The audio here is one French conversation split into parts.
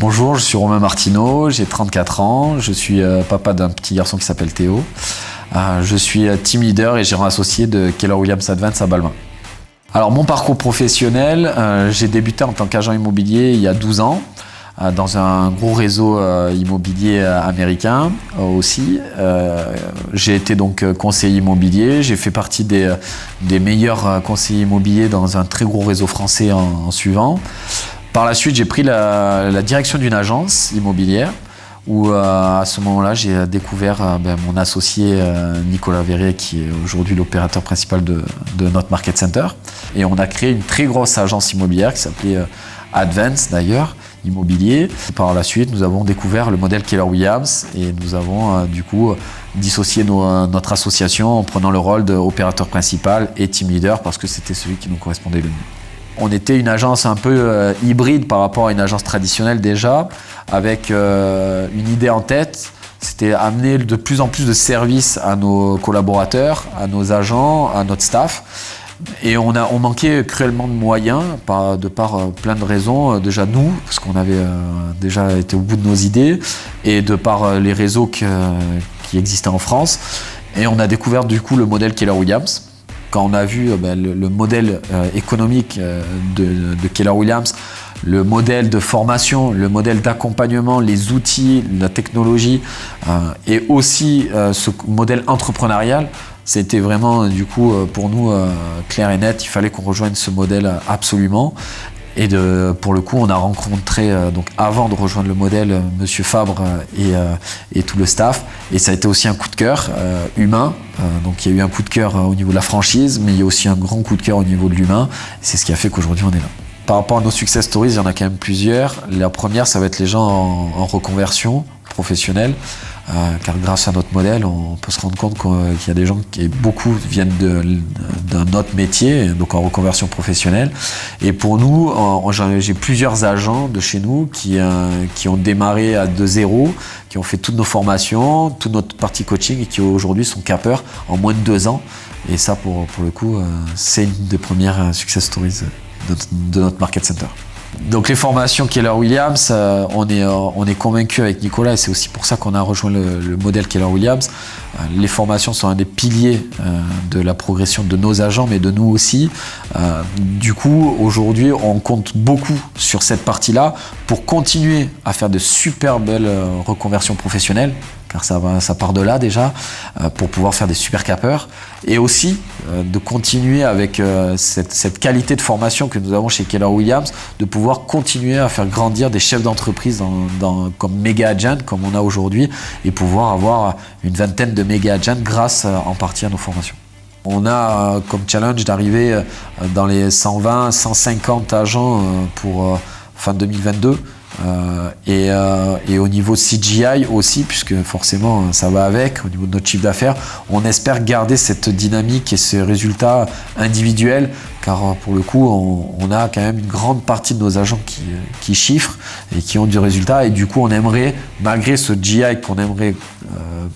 Bonjour, je suis Romain Martineau, j'ai 34 ans, je suis papa d'un petit garçon qui s'appelle Théo. Je suis team leader et gérant associé de Keller Williams Advance à Balmain. Alors mon parcours professionnel, j'ai débuté en tant qu'agent immobilier il y a 12 ans dans un gros réseau immobilier américain aussi. J'ai été donc conseiller immobilier, j'ai fait partie des meilleurs conseillers immobiliers dans un très gros réseau français en suivant. Par la suite, j'ai pris la direction d'une agence immobilière où à ce moment-là, j'ai découvert mon associé Nicolas Verret, qui est aujourd'hui l'opérateur principal de notre Market Center. Et on a créé une très grosse agence immobilière qui s'appelait Advance d'ailleurs, immobilier. Par la suite, nous avons découvert le modèle Keller Williams et nous avons du coup dissocié notre association en prenant le rôle d'opérateur principal et team leader parce que c'était celui qui nous correspondait le mieux. On était une agence un peu hybride par rapport à une agence traditionnelle déjà, avec une idée en tête, c'était amener de plus en plus de services à nos collaborateurs, à nos agents, à notre staff. Et on manquait cruellement de moyens, de par plein de raisons. Déjà nous, parce qu'on avait déjà été au bout de nos idées, et de par les réseaux qui existaient en France. Et on a découvert du coup le modèle Keller Williams. Quand on a vu le modèle économique de Keller Williams, le modèle de formation, le modèle d'accompagnement, les outils, la technologie et aussi ce modèle entrepreneurial, c'était vraiment du coup pour nous clair et net, il fallait qu'on rejoigne ce modèle absolument. Et pour le coup, on a rencontré, donc avant de rejoindre le modèle, Monsieur Fabre et tout le staff. Et ça a été aussi un coup de cœur humain. Donc il y a eu un coup de cœur au niveau de la franchise, mais il y a aussi un grand coup de cœur au niveau de l'humain. C'est ce qui a fait qu'aujourd'hui on est là. Par rapport à nos success stories, il y en a quand même plusieurs. La première, ça va être les gens en reconversion professionnelle. Car grâce à notre modèle, on peut se rendre compte qu'il y a des gens beaucoup viennent d'un autre métier, donc en reconversion professionnelle. Et pour nous, j'ai plusieurs agents de chez nous qui ont démarré de zéro, qui ont fait toutes nos formations, toute notre partie coaching et qui aujourd'hui sont capeurs en moins de 2 ans. Et ça, pour le coup, c'est une des premières success stories de notre Market Center. Donc les formations Keller Williams, on est convaincu avec Nicolas et c'est aussi pour ça qu'on a rejoint le modèle Keller Williams. Les formations sont un des piliers de la progression de nos agents mais de nous aussi. Du coup aujourd'hui on compte beaucoup sur cette partie-là pour continuer à faire de super belles reconversions professionnelles car ça part de là déjà, pour pouvoir faire des super capeurs, et aussi de continuer avec cette qualité de formation que nous avons chez Keller Williams, de pouvoir continuer à faire grandir des chefs d'entreprise comme méga agents, comme on a aujourd'hui, et pouvoir avoir une vingtaine de méga agents grâce en partie à nos formations. On a comme challenge d'arriver dans les 120, 150 agents pour fin 2022. Et au niveau CGI aussi, puisque forcément ça va avec, au niveau de notre chiffre d'affaires, on espère garder cette dynamique et ces résultats individuels, car pour le coup on a quand même une grande partie de nos agents qui chiffrent et qui ont du résultat, et du coup on aimerait, malgré ce GI qu'on aimerait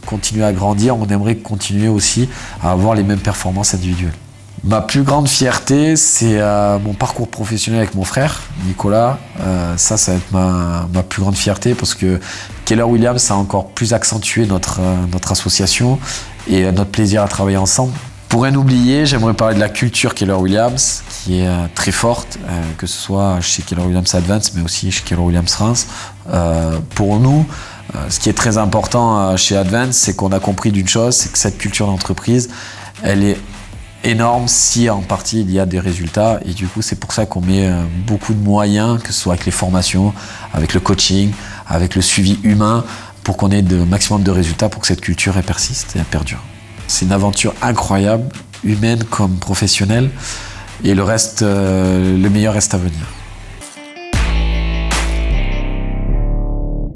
continuer à grandir, on aimerait continuer aussi à avoir les mêmes performances individuelles. Ma plus grande fierté, c'est mon parcours professionnel avec mon frère, Nicolas. Ça va être ma plus grande fierté parce que Keller Williams a encore plus accentué notre association et notre plaisir à travailler ensemble. Pour rien oublier, j'aimerais parler de la culture Keller Williams qui est très forte, que ce soit chez Keller Williams Advance mais aussi chez Keller Williams France. Pour nous, ce qui est très important chez Advance, c'est qu'on a compris d'une chose, c'est que cette culture d'entreprise, elle est énorme si en partie il y a des résultats, et du coup c'est pour ça qu'on met beaucoup de moyens, que ce soit avec les formations, avec le coaching, avec le suivi humain, pour qu'on ait le maximum de résultats pour que cette culture persiste et perdure. C'est une aventure incroyable, humaine comme professionnelle, et le meilleur reste à venir.